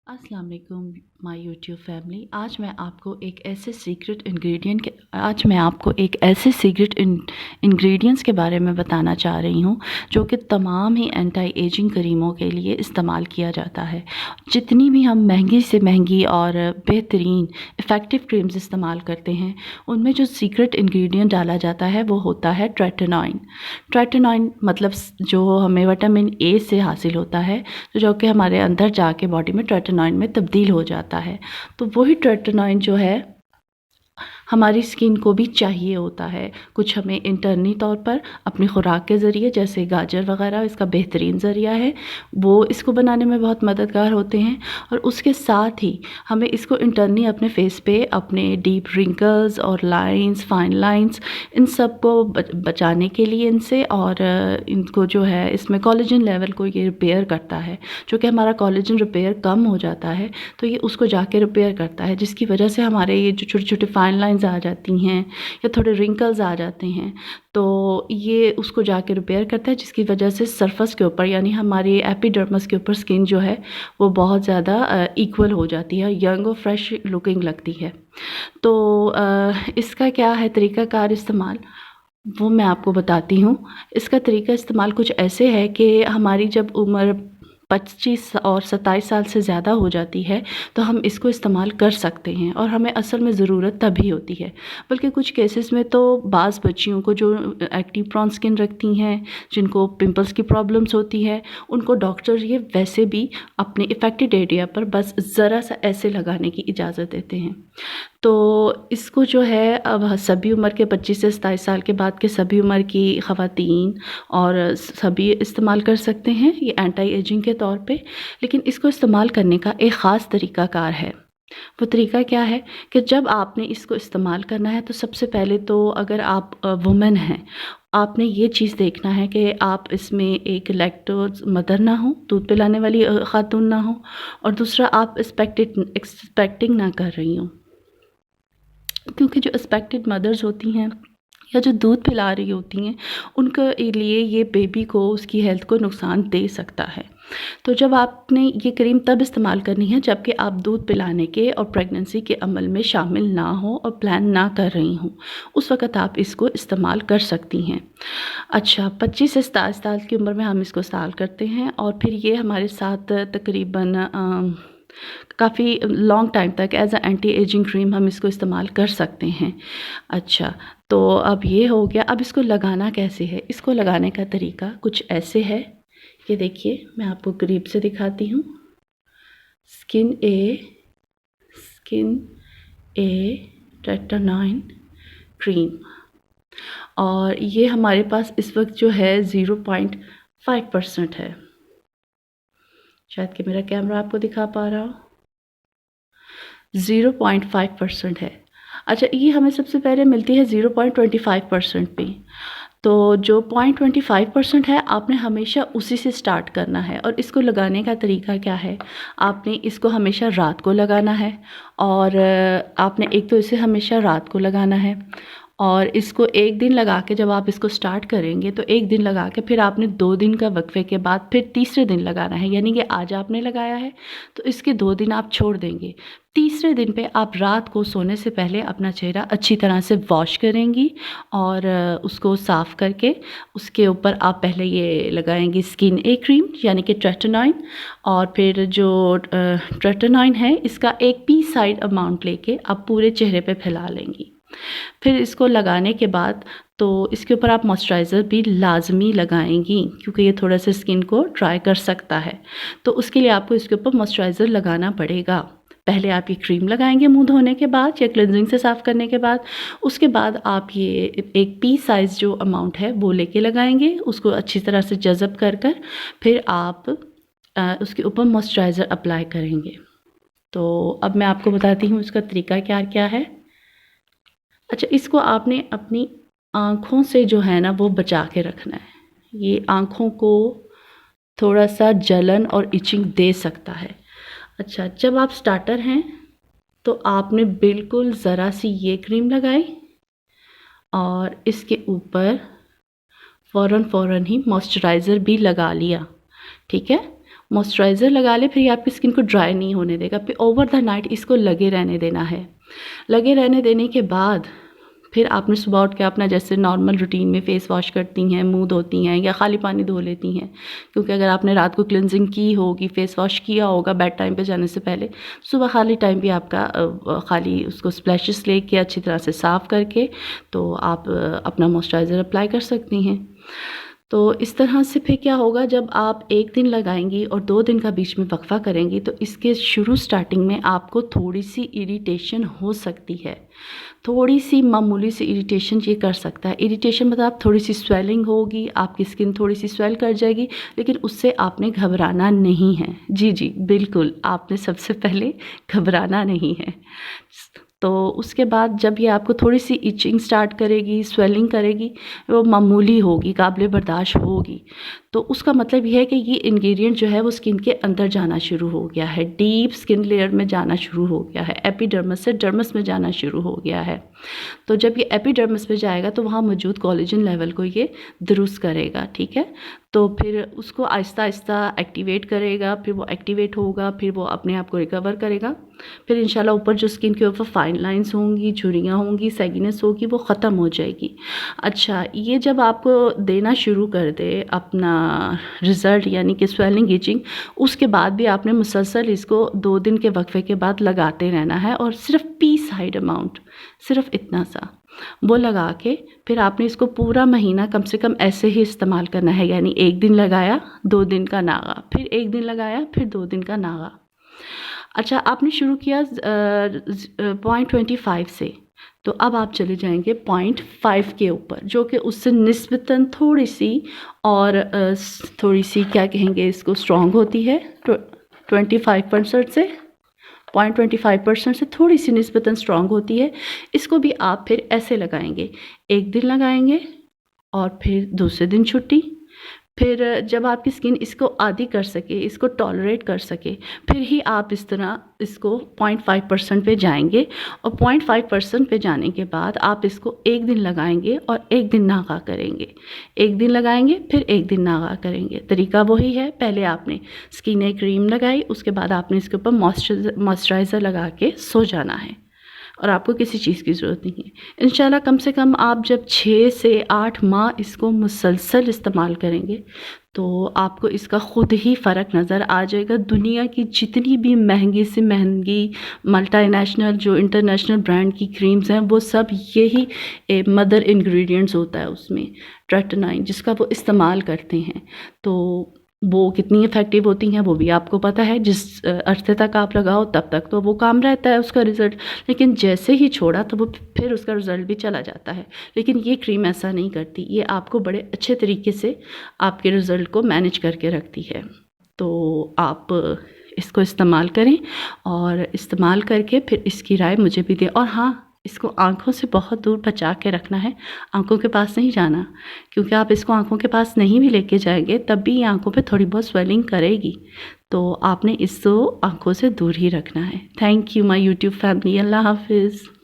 अस्सलाम वालेकुम my YouTube family. आज मैं आपको एक ऐसे सीक्रेट इंग्रेडिएंट्स के बारे में बताना चाह रही हूँ जो कि तमाम ही एंटी एजिंग क्रीमों के लिए इस्तेमाल किया जाता है। जितनी भी हम महंगी से महंगी और बेहतरीन इफ़ेक्टिव क्रीम्स इस्तेमाल करते हैं, उनमें जो सीक्रेट इंग्रेडिएंट डाला जाता है वो होता है ट्रेटनॉइन। ट्रेटनॉइन मतलब जो हमें विटामिन ए से हासिल होता है, जो कि हमारे अंदर जाके बॉडी में ट्रेटनॉइन में तब्दील हो जाता है। तो वही ट्रेटनॉइन जो है हमारी स्किन को भी चाहिए होता है। कुछ हमें इंटरनी तौर पर अपनी खुराक के ज़रिए, जैसे गाजर वगैरह इसका बेहतरीन ज़रिया है, वो इसको बनाने में बहुत मददगार होते हैं। और उसके साथ ही हमें इसको इंटरनी अपने फेस पे अपने डीप रिंकल्स और लाइंस, फाइन लाइंस, इन सब को बचाने के लिए इनसे, और इनको जो है इसमें कोलेजन लेवल को ये रिपेयर करता है। जो कि हमारा कोलेजन रिपेयर कम हो जाता है तो ये उसको जाके रिपेयर करता है, जिसकी वजह से हमारे ये जो छोटे छोटे फाइन लाइंस आ जाती हैं या थोड़े रिंकल्स आ जाते हैं, तो ये उसको जाके रिपेयर करता है, जिसकी वजह से सरफेस के ऊपर यानी हमारी एपिडर्मिस के ऊपर स्किन जो है वो बहुत ज़्यादा इक्वल हो जाती है, यंग और फ्रेश लुकिंग लगती है। तो इसका क्या है तरीक़ाकार इस्तेमाल, वो मैं आपको बताती हूँ। इसका तरीका इस्तेमाल कुछ ऐसे है कि हमारी जब उम्र 25 और 27 साल से ज़्यादा हो जाती है तो हम इसको इस्तेमाल कर सकते हैं, और हमें असल में ज़रूरत तभी होती है। बल्कि कुछ केसेस में तो बाज़ बच्चियों को जो एक्टिव प्रॉन स्किन रखती हैं, जिनको पिंपल्स की प्रॉब्लम्स होती है, उनको डॉक्टर ये वैसे भी अपने इफ़ेक्टेड एरिया पर बस ज़रा सा ऐसे लगाने की इजाज़त देते हैं। तो इसको जो है अब सभी उम्र के 25 से 27 साल के बाद के सभी उम्र की ख़वातीन और सभी इस्तेमाल कर सकते हैं ये एंटी एजिंग के तौर पे। लेकिन इसको इस्तेमाल करने का एक ख़ास तरीक़ाकार है। वो तरीका क्या है कि जब आपने इसको इस्तेमाल करना है तो सबसे पहले तो अगर आप वुमेन हैं, आपने ये चीज़ देखना है कि आप इसमें एक लैक्टोज मदर ना हो, दूध पिलाने वाली ख़ातून ना हो, और दूसरा आप एक्सपेक्टिंग ना कर रही हों। क्योंकि जो एक्सपेक्टेड मदर्स होती हैं या जो दूध पिला रही होती हैं, उनके लिए ये बेबी को, उसकी हेल्थ को नुकसान दे सकता है। तो जब आपने ये क्रीम तब इस्तेमाल करनी है जबकि आप दूध पिलाने के और प्रेगनेंसी के अमल में शामिल ना हो और प्लान ना कर रही हों, उस वक़्त आप इसको इस्तेमाल कर सकती हैं। अच्छा, 25 से 27 साल की उम्र में हम इसको इस्तेमाल करते हैं, और फिर ये हमारे साथ तकरीबन काफ़ी लॉन्ग टाइम तक as a anti ageing cream हम इसको इस्तेमाल कर सकते हैं। अच्छा, तो अब ये हो गया। अब इसको लगाना कैसे है? इसको लगाने का तरीका कुछ ऐसे है, ये देखिए मैं आपको करीब से दिखाती हूँ। स्किन ए ट्रेटनॉइन क्रीम, और ये हमारे पास इस वक्त जो है 0.5% है। शायद कि मेरा कैमरा आपको दिखा पा रहा हो, 0.5% है। अच्छा, ये हमें सबसे पहले मिलती है 0.25% पे। तो जो 0.25% है, आपने हमेशा उसी से स्टार्ट करना है। और इसको लगाने का तरीका क्या है, आपने इसको हमेशा रात को लगाना है, और आपने एक तो इसे हमेशा रात को लगाना है, और इसको एक दिन लगा के जब आप इसको स्टार्ट करेंगे तो एक दिन लगा के फिर आपने 2 दिन का वक्फे के बाद फिर तीसरे दिन लगाना है। यानी कि आज आपने लगाया है तो इसके 2 दिन आप छोड़ देंगे। तीसरे दिन पे आप रात को सोने से पहले अपना चेहरा अच्छी तरह से वॉश करेंगी, और उसको साफ़ करके उसके ऊपर आप पहले ये लगाएंगी स्किन ए क्रीम यानी कि ट्रेटनॉइन, और फिर जो ट्रेटनॉइन है इसका एक पी साइड अमाउंट लेके आप पूरे चेहरे पे फैला लेंगी। फिर इसको लगाने के बाद तो इसके ऊपर आप मॉइस्चराइज़र भी लाजमी लगाएंगी, क्योंकि ये थोड़ा सा स्किन को ड्राई कर सकता है। तो उसके लिए आपको इसके ऊपर मॉइस्चराइज़र लगाना पड़ेगा। पहले आप ये क्रीम लगाएंगे मुंह धोने के बाद या क्लिनजिंग से साफ़ करने के बाद। उसके बाद आप ये एक पी साइज़ जो अमाउंट है वो लेके लगाएंगे, उसको अच्छी तरह से जज़ब कर फिर आप उसके ऊपर मॉइस्चराइज़र अप्लाई करेंगे। तो अब मैं आपको बताती हूँ इसका तरीका क्या क्या है। अच्छा, इसको आपने अपनी आँखों से जो है ना वो बचा के रखना है। ये आँखों को थोड़ा सा जलन और इचिंग दे सकता है। अच्छा, जब आप स्टार्टर हैं तो आपने बिल्कुल ज़रा सी ये क्रीम लगाई, और इसके ऊपर फ़ौरन ही मॉइस्चराइज़र भी लगा लिया। ठीक है, मॉइस्चराइज़र लगा ले, फिर ये आपकी स्किन को ड्राई नहीं होने देगा। फिर ओवर द नाइट इसको लगे रहने देना है। लगे रहने देने के बाद फिर आपने सुबह उठ के अपना जैसे नॉर्मल रूटीन में फ़ेस वॉश करती हैं, मुंह धोती हैं या खाली पानी धो लेती हैं, क्योंकि अगर आपने रात को क्लिनजिंग की होगी, फ़ेस वॉश किया होगा बेड टाइम पे जाने से पहले, सुबह खाली टाइम भी आपका खाली उसको स्प्लैशेस लेके अच्छी तरह से साफ़ करके तो आप अपना मॉइस्चराइज़र अप्लाई कर सकती हैं। तो इस तरह से फिर क्या होगा, जब आप 1 दिन लगाएंगी और 2 दिन का बीच में वक्फा करेंगी तो इसके स्टार्टिंग में आपको थोड़ी सी इरिटेशन हो सकती है। थोड़ी सी मामूली सी इरिटेशन ये कर सकता है। इरिटेशन मतलब आप थोड़ी सी स्वेलिंग होगी, आपकी स्किन थोड़ी सी स्वेल कर जाएगी, लेकिन उससे आपने घबराना नहीं है। जी बिल्कुल, आपने सबसे पहले घबराना नहीं है। तो उसके बाद जब ये आपको थोड़ी सी इचिंग स्टार्ट करेगी, स्वेलिंग करेगी, वो मामूली होगी, काबिल बर्दाश्त होगी, तो उसका मतलब ये है कि ये इंग्रेडिएंट जो है वो स्किन के अंदर जाना शुरू हो गया है, डीप स्किन लेयर में जाना शुरू हो गया है, एपिडर्मिस से डर्मिस में जाना शुरू हो गया है। तो जब ये एपिडर्मिस में जाएगा तो वहाँ मौजूद कोलेजन लेवल को ये दुरुस्त करेगा, ठीक है। तो फिर उसको आहिस्ता आहिस्ता एक्टिवेट करेगा, फिर वो एक्टिवेट होगा, फिर वो अपने आप को रिकवर करेगा। फिर इंशाल्लाह ऊपर जो स्किन के ऊपर फाइन लाइंस होंगी, झुर्रियाँ होंगी, सैगिनेस होगी, वो ख़त्म हो जाएगी। अच्छा, ये जब आपको देना शुरू कर दे अपना रिज़ल्ट, यानी कि स्वेलिंग, इचिंग, उसके बाद भी आपने मुसलसल इसको 2 दिन के वक्फे के बाद लगाते रहना है, और सिर्फ पी साइड अमाउंट, सिर्फ इतना सा वो लगा के फिर आपने इसको पूरा महीना कम से कम ऐसे ही इस्तेमाल करना है। यानी 1 दिन लगाया, 2 दिन का नागा, फिर 1 दिन लगाया, फिर 2 दिन का नागा। अच्छा, आपने शुरू किया 0.25 से, तो अब आप चले जाएंगे 0.5 के ऊपर, जो कि उससे निस्बतन थोड़ी सी और थोड़ी सी क्या कहेंगे इसको, स्ट्रॉन्ग होती है। 25% से 0.25% से थोड़ी सी निस्बतन स्ट्रॉन्ग होती है। इसको भी आप फिर ऐसे लगाएंगे, 1 दिन लगाएंगे और फिर दूसरे दिन छुट्टी। फिर जब आपकी स्किन इसको आदी कर सके, इसको टॉलरेट कर सके, फिर ही आप इस तरह इसको 0.5% पे जाएंगे, और 0.5% पे जाने के बाद आप इसको 1 दिन लगाएंगे और 1 दिन नागा करेंगे। 1 दिन लगाएंगे, फिर 1 दिन नागा करेंगे। तरीका वही है, पहले आपने स्किन क्रीम लगाई, उसके बाद आपने इसके ऊपर मॉइस्चराइज़र लगा के सो जाना है, और आपको किसी चीज़ की ज़रूरत नहीं है। इंशाल्लाह कम से कम आप जब 6 से 8 माह इसको मुसलसल इस्तेमाल करेंगे तो आपको इसका ख़ुद ही फ़र्क नज़र आ जाएगा। दुनिया की जितनी भी महंगी से महंगी मल्टीनेशनल जो इंटरनेशनल ब्रांड की क्रीम्स हैं, वो सब यही मदर इंग्रेडिएंट्स होता है उसमें, ट्रेटनाइन, जिसका वो इस्तेमाल करते हैं। तो वो कितनी इफ़ेक्टिव होती हैं वो भी आपको पता है। जिस अरसे तक आप लगाओ तब तक तो वो काम रहता है उसका रिज़ल्ट, लेकिन जैसे ही छोड़ा तो वो फिर उसका रिज़ल्ट भी चला जाता है। लेकिन ये क्रीम ऐसा नहीं करती, ये आपको बड़े अच्छे तरीके से आपके रिज़ल्ट को मैनेज करके रखती है। तो आप इसको इस्तेमाल करें, और इस्तेमाल करके फिर इसकी राय मुझे भी दें। और हाँ, इसको आँखों से बहुत दूर बचा के रखना है, आँखों के पास नहीं जाना, क्योंकि आप इसको आँखों के पास नहीं भी लेके जाएंगे तब भी ये आँखों पे थोड़ी बहुत स्वेलिंग करेगी। तो आपने इसको आँखों से दूर ही रखना है। Thank you my YouTube family. अल्लाह हाफिज़।